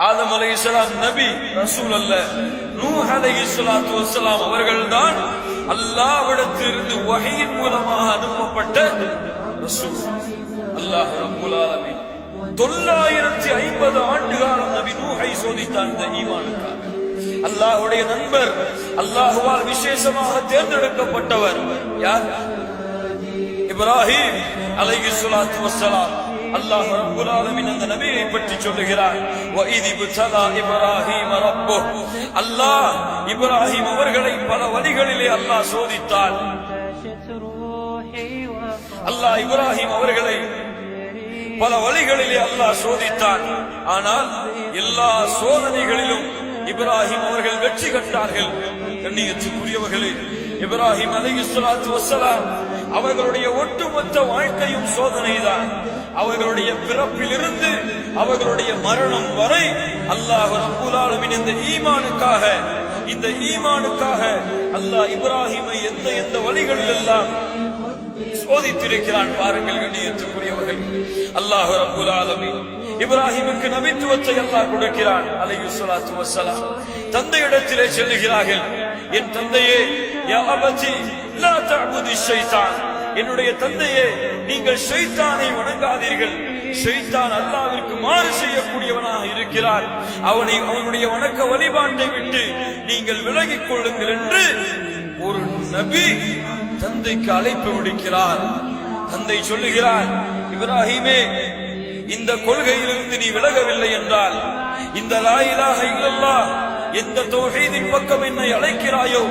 ஆதம் அலைஹிஸ்ஸலாம் நபி, ரசூல் அல்ல. நூஹ் அலைஹிஸ்ஸலாத்து வஸ்ஸலாம் அவர்கள்தான் அல்லாஹ்விடத்திலிருந்து வஹீயின் மூலமாக அனுப்பப்பட்ட ரசூல். அல்லாஹ் ரப்புல் ஆலமீன் 950 ஆண்டு காலம் நபி நூஹை சோதித்தான் இந்த ஈமானுக்காக. அல்லாஹ்வுடைய நண்பர், அல்லாஹ்வால் விசேஷமாக தேர்ந்தெடுக்கப்பட்டவர் யார்? இப்ராஹிம் அலைஹிஸ்ஸலாத்து வஸ்ஸலாம். அல்லாஹ் ரப்புல் ஆலமீன் அந்த நபியை பற்றி சொல்லுகிறார், வஇத் இப்தலா இப்ராஹீம ரப்புஹு. அல்லாஹ் இப்ராஹிம் அவர்களை பல வழிகளிலே அல்லாஹ் சோதித்தான். அல்லாஹ் இப்ராஹிம் அவர்களை பல வழிகளிலே அல்லாஹ் சோதித்தான். ஆனால் எல்லா சோதனைகளிலும் இப்ராஹிம் அவர்கள் வெற்றி கண்டார்கள். கண்ணியத்துக்குரியவர்களே, இப்ராஹிம் அலைஹிஸ்ஸலாத்து வஸ்ஸலாம் அவர்களுடைய ஒட்டுமொத்த வாழ்க்கையும் சோதனைதான். அவர்களுடைய பிறப்பிலிருந்து அவர்களுடைய மரணம் வரை அல்லாஹ் ரப்புல் ஆலமீன் இந்த ஈமானுக்காக அல்லாஹ் இப்ராஹிமை எந்த வழிகளில் எல்லாம் சோதித்திருக்கிறான் பாருங்கள். கண்ணியத்துக்குரியவர்கள், அல்லாஹ் ரப்புல் ஆலமீன் இப்ராஹிமுக்கு நபித்துவத்தை அல்லாஹ் கொடுக்கிறான். அலைஹிஸ்ஸலாத்து வஸ்ஸலாம் தந்தையிடத்திலே செல்லுகிறார்கள். என் தந்தையே, யா அபதி லா தஅபுதி ஷைத்தான், என்னுடைய தந்தையே, நீங்கள் ஷைத்தானை வணங்காதீர்கள். ஷைத்தான் அல்லாஹ்விற்கு மாறு செய்யக்கூடியவனாக இருக்கிறார். அவனுடைய வணக்க வழிபாட்டை விட்டு நீங்கள் விலகிக் கொள்ளுங்கள் என்று ஒரு நபி தந்தைக்கு அழைப்பு விடுக்கிறார். தந்தை சொல்லுகிறார், இப்ராஹிமே, இந்த கொள்கையிலிருந்து நீ விலகவில்லை என்றால், இந்த லா இலாஹ இல்லல்லாஹ் எந்த தௌஹீதின் பக்கம் என்னை அழைக்கிறாயோ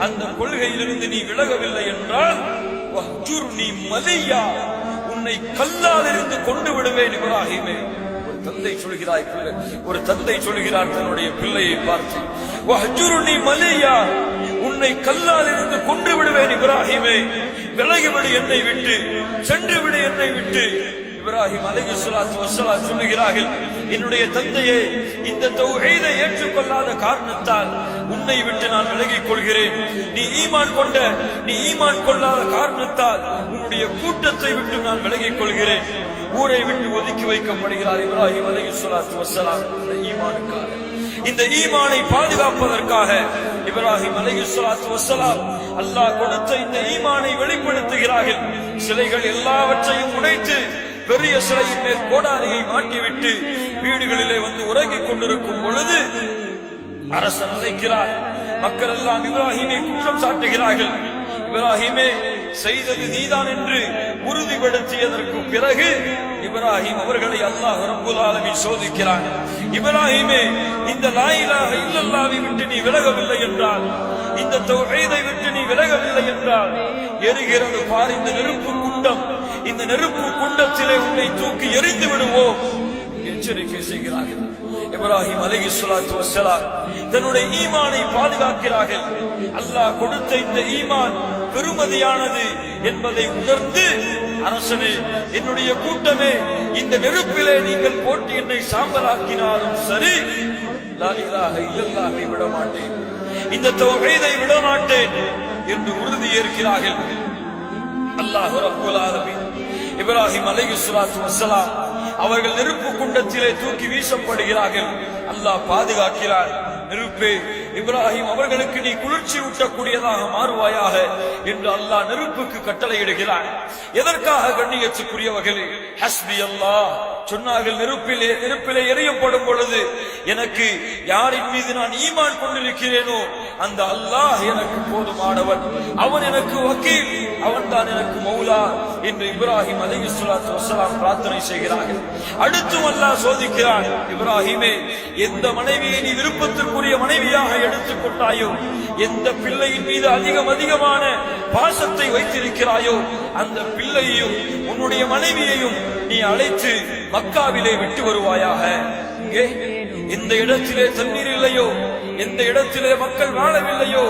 அந்த கொள்கையிலிருந்து நீ விலகவில்லை என்றால் வஹ்ஜுர்னி மலியா, உன்னை கல்லால் இருந்து கொண்டு விடுவேன். இப்ராஹிமே, ஒரு தந்தை சொல்கிறார் தன்னுடைய பிள்ளையை பார்த்து, வஹ்ஜுர்னி மலியா, உன்னை கல்லால் இருந்து கொண்டு விடுவேன். இப்ராஹிமே, விலகிவிடு என்னை விட்டு, சென்று விடு என்னை விட்டு. இப்ராஹிம் அலைஹிஸ்ஸலாத்து வஸ்ஸலாம் சொல்லுகிறார்கள், என்னுடைய தந்தையே, இந்த தௌஹீதை ஏற்றுக்கொள்ளாத காரணத்தால் உன்னை விட்டு நான் விலகிக் கொள்கிறேன். நீ ஈமான் கொள்ளாத காரணத்தால் உன்னுடைய கூட்டத்தை விட்டு நான் விலகிக் கொள்கிறேன். ஊரை விட்டு ஒதுக்கி வைக்கப்படுகிறார் இப்ராஹிம் அலைஹிஸ்ஸலாத்து வஸ்ஸலாம். இந்த ஈமானை பாதுகாப்பதற்காக இப்ராஹிம் அலைஹிஸ்ஸலாத்து வஸ்ஸலாம் அல்லாஹ் கொடுத்த இந்த ஈமானை வெளிப்படுத்துகிறார்கள். சிலைகள் எல்லாவற்றையும் உடைத்து பெரிய சிலையின் மேல் கோடாரியை மாட்டிவிட்டு வீடுகளிலே வந்து உறங்கிக் கொண்டிருக்கும் பொழுது அரசன் அழைக்கிறார். மக்கள் எல்லாம் இப்ராஹிமை குற்றம் சாட்டுகிறார்கள். இப்ராஹிமே, செய்தது நீதான் என்று உறுதிப்படுத்தியதற்கு பிறகு இப்ராஹிம் அவர்களை அல்லாஹ் ரப்புல் ஆலமீன் சோதிக்கிறான். இப்ராஹிமே, இந்த லா இலாஹ இல்லல்லாஹை விட்டு நீ விலகவில்லை என்றால், இந்த தௌஹீதை விட்டு நீ விலகவில்லை என்றால், எரிகிறது பார் இந்த நெருப்பு குண்டம், இந்த நெருப்பு குண்டத்திலே உன்னை தூக்கி எரிந்து விடுவோம் எச்சரிக்கை செய்கிறார்கள். இப்ராஹிம் அலைஹிஸ்ஸலாத்து வஸ்ஸலாம் தன்னுடைய ஈமானை பாதுகாக்கிறார்கள். அல்லாஹ் கொடுத்த இந்த ஈமான் பெருமதியானது என்பதை உணர்ந்து, அரசனே, என்னுடைய கூட்டமே, இந்த நெருப்பிலே நீங்கள் போட்டு என்னை சாம்பலாக்கினாலும் சரி, லா இலாஹ இல்லல்லாஹை விட மாட்டேன், இந்த தௌஹீதை விட மாட்டேன் என்று உறுதி ஏற்கிறார்கள். அல்லாஹ் ரப்புல் ஆலமீன் இப்ராஹிம் அலைஹிஸ்ஸலாத்து வஸ்ஸலாம் அவர்கள் நெருப்பு குண்டத்திலே தூக்கி வீசப்படுகிறார்கள். அல்லாஹ் பாதுகாக்கிறார். நெருப்பே, இப்ராஹிம் அவர்களுக்கு நீ குளிர்ச்சி ஊட்டக்கூடியதாக மாறுவாயாக என்று அல்லாஹ் நெருப்புக்கு கட்டளையிடுகிறார். எதற்காக? கண்ணியத்துக்குரியவர்களே, ஹஸ்பி அல்லாஹ் சொன்னார்கள். நெருப்பிலே எரியப்படும் பொழுது எனக்கு யாரின் மீது நான் ஈமான் கொண்டிருக்கிறேனோ அந்த அல்லாஹ் எனக்கு போதுமானவன், அவன் எனக்கு வக்கீல், அவன் தான் எனக்கு மௌலா என்று இப்ராஹிம் அலைஹிஸ்ஸலாத்து வஸ்ஸலாம் பிரார்த்தனை செய்கிறார்கள். அடுத்தும் அல்லாஹ் சோதிக்கிறான். இப்ராஹிமே, எந்த மனைவியை நீ விருப்பத்திற்குரிய மனைவியாக எடுத்துக் கொண்டாயோ, எந்த பிள்ளையின் மீது அதிகமான பாசத்தை வைத்திருக்கிறாயோ அந்த பிள்ளையையும் உன்னுடைய மனைவியையும் நீ அழைத்து மக்காவிலே விட்டு வருவாயாக. இங்கே எந்த இடத்திலே தண்ணீர் இல்லையோ, எந்த இடத்திலே மக்கள் வாழவில்லையோ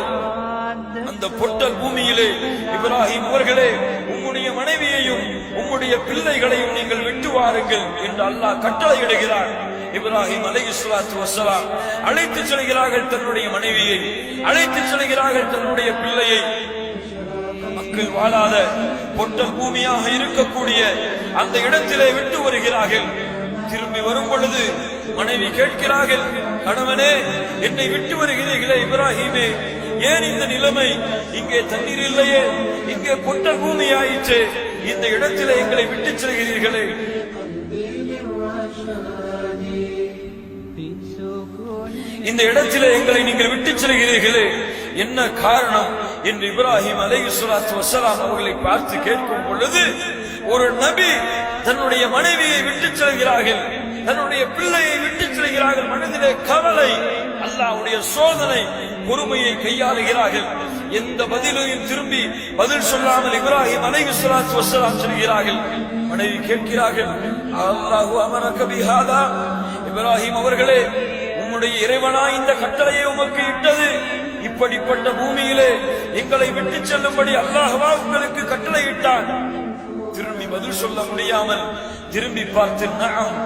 அந்த பொட்டல் பூமியிலே இப்ராஹிம் அவர்களே, உம்முடைய மனைவியையும் உம்முடைய பிள்ளைகளையும் நீங்கள் விட்டு வாருங்கள் என்று அல்லாஹ் கட்டளையிடுகிறார். இப்ராஹிம் அலைஹிஸ்ஸலாத்து வஸ்ஸலாம் அழைத்து செல்கிறார்கள் தன்னுடைய மனைவியை, அழைத்து செல்கிறார்கள் தன்னுடைய பிள்ளையை. மக்கள் வாழாத பொட்டல் பூமியாக இருக்கக்கூடிய அந்த இடத்திலே விட்டு வருகிறார்கள். திரும்பி வரும் பொழுது மனைவி கேட்கிறார்கள், கணவனே என்னை விட்டு வருகிறீர்களே இப்ராஹிமே, ஏன் இந்த நிலைமை? இங்கே தண்ணீர் இல்லையே, இங்கே பொட்டல் பூமி ஆயிற்று, இந்த இடத்திலே எங்களை விட்டு செல்கிறீர்களே. இந்த இடத்திலே எங்களை நீங்கள் விட்டு செல்கிறீர்களே, என்ன காரணம் என்று இப்ராஹிம் அலைஹிஸ்ஸலாத்து வஸ்ஸலாம் அவர்களை பார்த்து கேட்கும் பொழுது, ஒரு நபி தன்னுடைய மனைவியை விட்டு செல்கிறார்கள், தன்னுடைய பிள்ளையை விட்டு செல்கிறார்கள், மனதிலே கவலை, அல்லாஹ்வுடைய சோதனை, பொறுமையை கையாளுகிறார்கள். எந்த பதிலையும் திரும்பி பதில் சொல்லாமல் இப்ராஹிம் அலைஹிஸ்ஸலாத்து வஸ்ஸலாம் சொல்கிறார்கள். மனைவி கேட்கிறார்கள், அல்லாஹு அமரக பிஹாதா, இப்ராஹிம் அவர்களே, உம்முடைய இறைவனா இந்த கட்டளையை உமக்கு இட்டது? இப்படிப்பட்ட பூமியிலே எங்களை விட்டு செல்லும்படி அல்லாஹ்வா உங்களுக்கு கட்டளை இட்டான்? திரும்பி பதில் சொல்ல முடியாமல் திரும்பி பார்த்து நஅம்,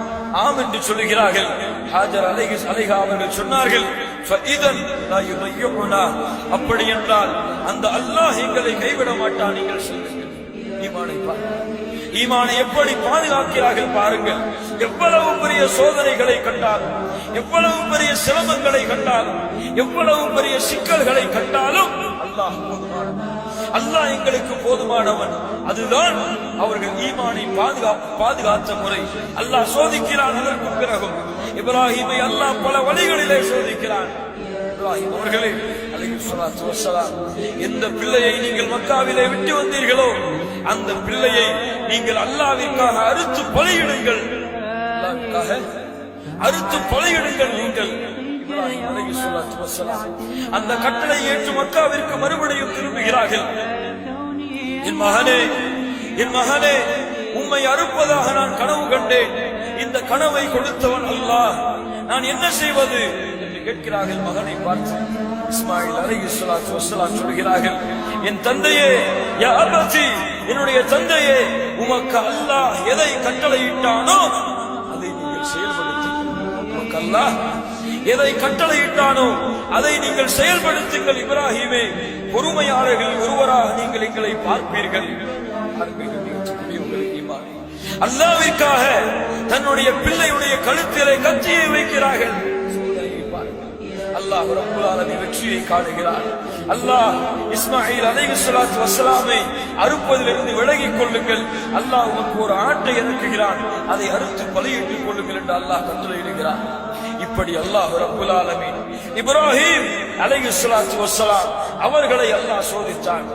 ஆம் என்று சொல்லுகிறார்கள். ஹாஜர் அலைஹா அவர்கள் சொன்னார்கள், ஃபஇதன் லா யுதையுனா, அப்படி என்றால் அந்த அல்லாஹ் எங்களை கைவிட மாட்டான், நீங்கள் சொல்லுங்கள். ஈமானை பாருங்கள், ஈமானை எப்படி பாதுகாக்கிறார்கள் பாருங்கள். எவ்வளவு பெரிய சோதனைகளை கண்டாலும், எவ்வளவு பெரிய சிரமங்களை கண்டாலும், எவ்வளவு பெரிய சிக்கல்களை கண்டாலும் அல்லாஹ் போதுமானவன், அல்லாஹ் எங்களுக்கு போதுமானவன். அதுதான் அவர்கள் ஈமானை பாதுகாத்த முறை. அல்லாஹ் சோதிக்கிறான். அதற்கு பிறகும் இப்ராஹிமை அல்லாஹ் பல வழிகளிலே சோதிக்கிறான். இப்ராஹிம் அவர்களே அலைஹிஸ்ஸலாத்து வஸ்ஸலாம், எந்த பிள்ளையை நீங்கள் மக்காவிலே விட்டு வந்தீர்களோ அந்த பிள்ளையை நீங்கள் அல்லாஹ்விற்காக அறுத்து பலியிடுங்கள், அல்லாஹ்வுக்காக அறுத்து பலியிடுங்கள். நீங்கள் இப்ராஹிம் அலைஹிஸ்ஸலாத்து வஸ்ஸலாம் அந்த கட்டளை ஏற்று மக்காவிற்கு மறுபடியும் திரும்புகிறார்கள். என் மகனே, என் மகனே, உம்மை அறுப்பதாக நான் கனவு கண்டேன், இந்த கனவை கொடுத்தவன் அல்லாஹ், நான் என்ன செய்வது என்று கேட்கிறார்கள். மகனை பார்த்து இஸ்மாயில் அலைஹிஸ்ஸலாத்து வஸ்ஸலாம் சொல்கிறார்கள், என் தந்தையே, யா அபதி, என்னுடைய தந்தையே, உமக்கு அல்லாஹ் எதை கட்டளையிட்டானோ அதை நீங்கள் செயல்படுத்துங்கள். உமக்கு அல்லாஹ் எதை கட்டளையிட்டானோ அதை நீங்கள் செயல்படுத்துங்கள். இப்ராஹிமே, பொறுமையாளர்கள் ஒருவராக நீங்கள் எங்களை பார்ப்பீர்கள். அல்லாஹ்விற்காக தன்னுடைய பிள்ளையுடைய கழுத்திலே கத்தியை வைக்கிறார்கள். அல்லாஹ் ரப்பல் ஆலமீன் வெற்றியை காணுகிறார். அல்லாஹ் இஸ்மாயில் அலைஹிஸ்ஸலாத்து வஸ்ஸலாமை அறுப்பதிலிருந்து விலகிக் கொள்ளுங்கள், அல்லாஹ் உமக்கு ஒரு ஆட்டை இறக்குகிறான், அதை அறுத்து பலியிட்டுக் கொள்ளுங்கள் என்று அல்லாஹ் கட்டளையிடுகிறார். இப்படி அல்லாஹ் ரப்பல் ஆலமீன் இப்ராஹிம் அலைஹிஸ்ஸலாத்து வஸ்ஸலாம் அவர்களை அல்லாஹ் சோதித்தான்.